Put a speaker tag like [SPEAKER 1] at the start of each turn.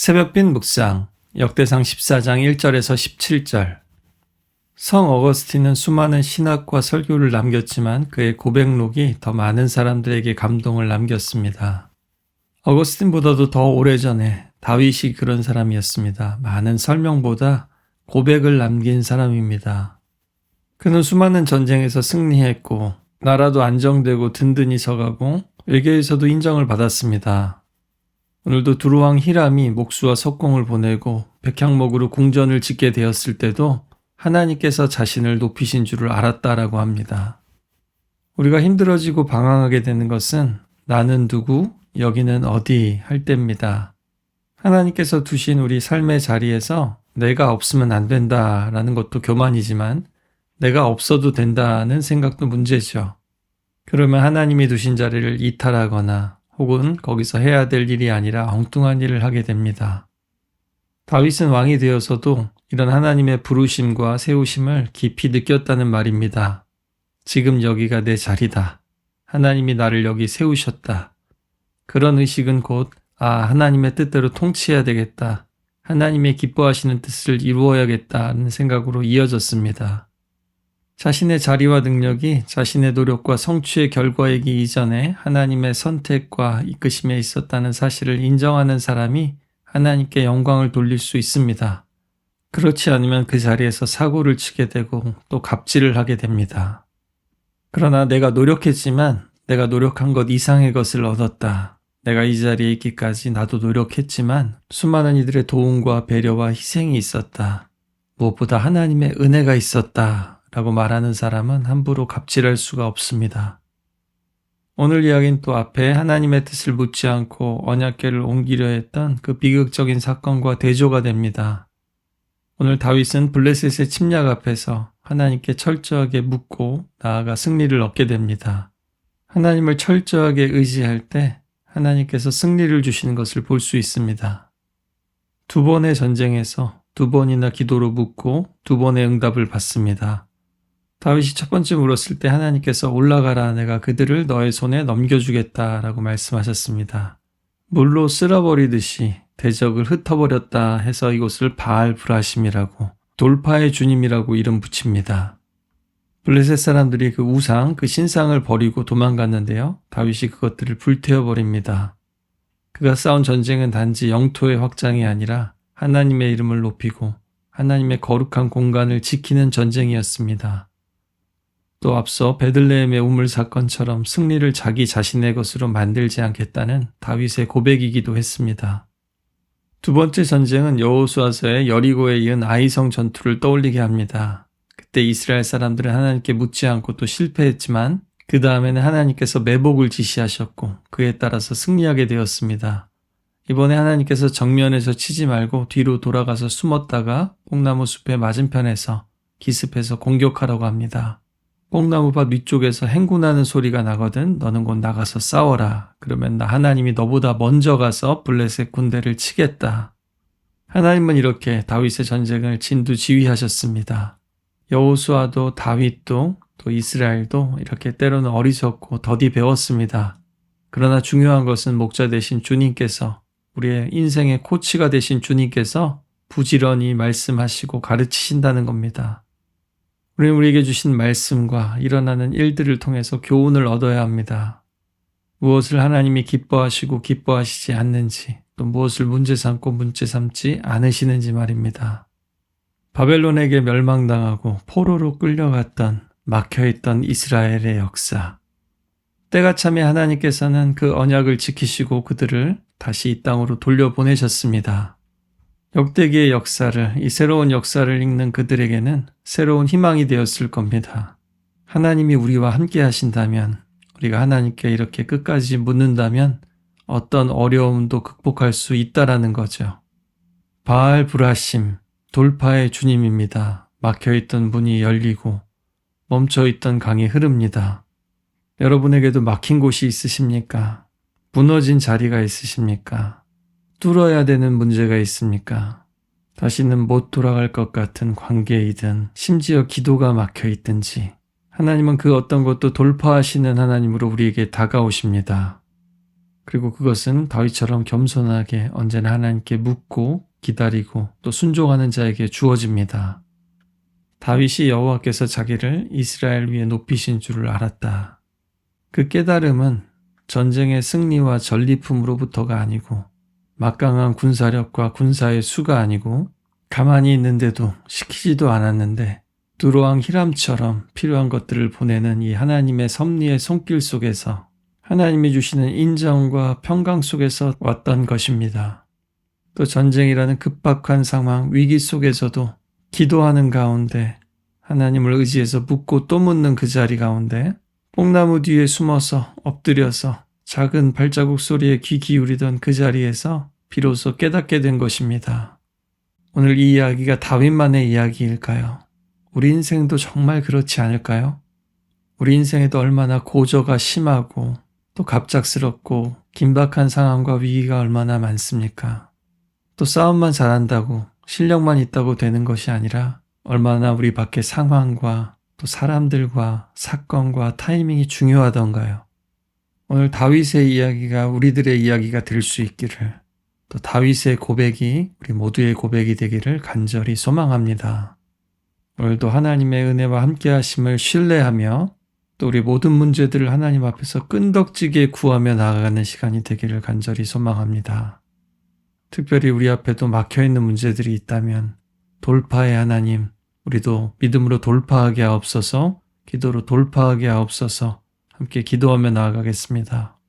[SPEAKER 1] 새벽빛 묵상 역대상 14장 1절에서 17절. 성 어거스틴은 수많은 신학과 설교를 남겼지만 그의 고백록이 더 많은 사람들에게 감동을 남겼습니다. 어거스틴보다도 더 오래전에 다윗이 그런 사람이었습니다. 많은 설명보다 고백을 남긴 사람입니다. 그는 수많은 전쟁에서 승리했고 나라도 안정되고 든든히 서가고 외교에서도 인정을 받았습니다. 오늘도 두루왕 히람이 목수와 석공을 보내고 백향목으로 궁전을 짓게 되었을 때도 하나님께서 자신을 높이신 줄을 알았다라고 합니다. 우리가 힘들어지고 방황하게 되는 것은 나는 누구, 여기는 어디 할 때입니다. 하나님께서 두신 우리 삶의 자리에서 내가 없으면 안 된다라는 것도 교만이지만 내가 없어도 된다는 생각도 문제죠. 그러면 하나님이 두신 자리를 이탈하거나 혹은 거기서 해야 될 일이 아니라 엉뚱한 일을 하게 됩니다. 다윗은 왕이 되어서도 이런 하나님의 부르심과 세우심을 깊이 느꼈다는 말입니다. 지금 여기가 내 자리다. 하나님이 나를 여기 세우셨다. 그런 의식은 곧 하나님의 뜻대로 통치해야 되겠다. 하나님의 기뻐하시는 뜻을 이루어야겠다는 생각으로 이어졌습니다. 자신의 자리와 능력이 자신의 노력과 성취의 결과이기 이전에 하나님의 선택과 이끄심에 있었다는 사실을 인정하는 사람이 하나님께 영광을 돌릴 수 있습니다. 그렇지 않으면 그 자리에서 사고를 치게 되고 또 갑질을 하게 됩니다. 그러나 내가 노력했지만 내가 노력한 것 이상의 것을 얻었다. 내가 이 자리에 있기까지 나도 노력했지만 수많은 이들의 도움과 배려와 희생이 있었다. 무엇보다 하나님의 은혜가 있었다. 라고 말하는 사람은 함부로 갑질할 수가 없습니다. 오늘 이야기는 또 앞에 하나님의 뜻을 묻지 않고 언약궤를 옮기려 했던 그 비극적인 사건과 대조가 됩니다. 오늘 다윗은 블레셋의 침략 앞에서 하나님께 철저하게 묻고 나아가 승리를 얻게 됩니다. 하나님을 철저하게 의지할 때 하나님께서 승리를 주시는 것을 볼 수 있습니다. 두 번의 전쟁에서 두 번이나 기도로 묻고 두 번의 응답을 받습니다. 다윗이 첫 번째 물었을 때 하나님께서 올라가라, 내가 그들을 너의 손에 넘겨주겠다라고 말씀하셨습니다. 물로 쓸어버리듯이 대적을 흩어버렸다 해서 이곳을 바알 브라심이라고, 돌파의 주님이라고 이름 붙입니다. 블레셋 사람들이 그 우상, 그 신상을 버리고 도망갔는데요. 다윗이 그것들을 불태워버립니다. 그가 싸운 전쟁은 단지 영토의 확장이 아니라 하나님의 이름을 높이고 하나님의 거룩한 공간을 지키는 전쟁이었습니다. 또 앞서 베들레헴의 우물 사건처럼 승리를 자기 자신의 것으로 만들지 않겠다는 다윗의 고백이기도 했습니다. 두 번째 전쟁은 여호수아서의 여리고에 이은 아이성 전투를 떠올리게 합니다. 그때 이스라엘 사람들은 하나님께 묻지 않고 또 실패했지만 그 다음에는 하나님께서 매복을 지시하셨고 그에 따라서 승리하게 되었습니다. 이번에 하나님께서 정면에서 치지 말고 뒤로 돌아가서 숨었다가 뽕나무 숲의 맞은편에서 기습해서 공격하라고 합니다. 뽕나무밭 위쪽에서 행군하는 소리가 나거든 너는 곧 나가서 싸워라. 그러면 나 하나님이 너보다 먼저 가서 블레셋 군대를 치겠다. 하나님은 이렇게 다윗의 전쟁을 진두지휘하셨습니다. 여호수아도 다윗도 또 이스라엘도 이렇게 때로는 어리석고 더디 배웠습니다. 그러나 중요한 것은 목자 되신 주님께서, 우리의 인생의 코치가 되신 주님께서 부지런히 말씀하시고 가르치신다는 겁니다. 우리는 우리에게 주신 말씀과 일어나는 일들을 통해서 교훈을 얻어야 합니다. 무엇을 하나님이 기뻐하시고 기뻐하시지 않는지, 또 무엇을 문제 삼고 문제 삼지 않으시는지 말입니다. 바벨론에게 멸망당하고 포로로 끌려갔던, 막혀있던 이스라엘의 역사. 때가 차면 하나님께서는 그 언약을 지키시고 그들을 다시 이 땅으로 돌려보내셨습니다. 역대기의 역사를, 이 새로운 역사를 읽는 그들에게는 새로운 희망이 되었을 겁니다. 하나님이 우리와 함께 하신다면, 우리가 하나님께 이렇게 끝까지 묻는다면 어떤 어려움도 극복할 수 있다라는 거죠. 바알 브라심, 돌파의 주님입니다. 막혀있던 문이 열리고 멈춰있던 강이 흐릅니다. 여러분에게도 막힌 곳이 있으십니까? 무너진 자리가 있으십니까? 뚫어야 되는 문제가 있습니까? 다시는 못 돌아갈 것 같은 관계이든 심지어 기도가 막혀 있든지 하나님은 그 어떤 것도 돌파하시는 하나님으로 우리에게 다가오십니다. 그리고 그것은 다윗처럼 겸손하게 언제나 하나님께 묻고 기다리고 또 순종하는 자에게 주어집니다. 다윗이 여호와께서 자기를 이스라엘 위에 높이신 줄을 알았다. 그 깨달음은 전쟁의 승리와 전리품으로부터가 아니고 막강한 군사력과 군사의 수가 아니고 가만히 있는데도 시키지도 않았는데 두로왕 히람처럼 필요한 것들을 보내는 이 하나님의 섭리의 손길 속에서 하나님이 주시는 인정과 평강 속에서 왔던 것입니다. 또 전쟁이라는 급박한 상황, 위기 속에서도 기도하는 가운데 하나님을 의지해서 묻고 또 묻는 그 자리 가운데 뽕나무 뒤에 숨어서 엎드려서 작은 발자국 소리에 귀 기울이던 그 자리에서 비로소 깨닫게 된 것입니다. 오늘 이 이야기가 다윗만의 이야기일까요? 우리 인생도 정말 그렇지 않을까요? 우리 인생에도 얼마나 고저가 심하고 또 갑작스럽고 긴박한 상황과 위기가 얼마나 많습니까? 또 싸움만 잘한다고 실력만 있다고 되는 것이 아니라 얼마나 우리 밖의 상황과 또 사람들과 사건과 타이밍이 중요하던가요? 오늘 다윗의 이야기가 우리들의 이야기가 될 수 있기를, 또 다윗의 고백이 우리 모두의 고백이 되기를 간절히 소망합니다. 오늘도 하나님의 은혜와 함께 하심을 신뢰하며 또 우리 모든 문제들을 하나님 앞에서 끈덕지게 구하며 나아가는 시간이 되기를 간절히 소망합니다. 특별히 우리 앞에도 막혀있는 문제들이 있다면 돌파의 하나님, 우리도 믿음으로 돌파하게 하옵소서, 기도로 돌파하게 하옵소서, 함께 기도하며 나아가겠습니다.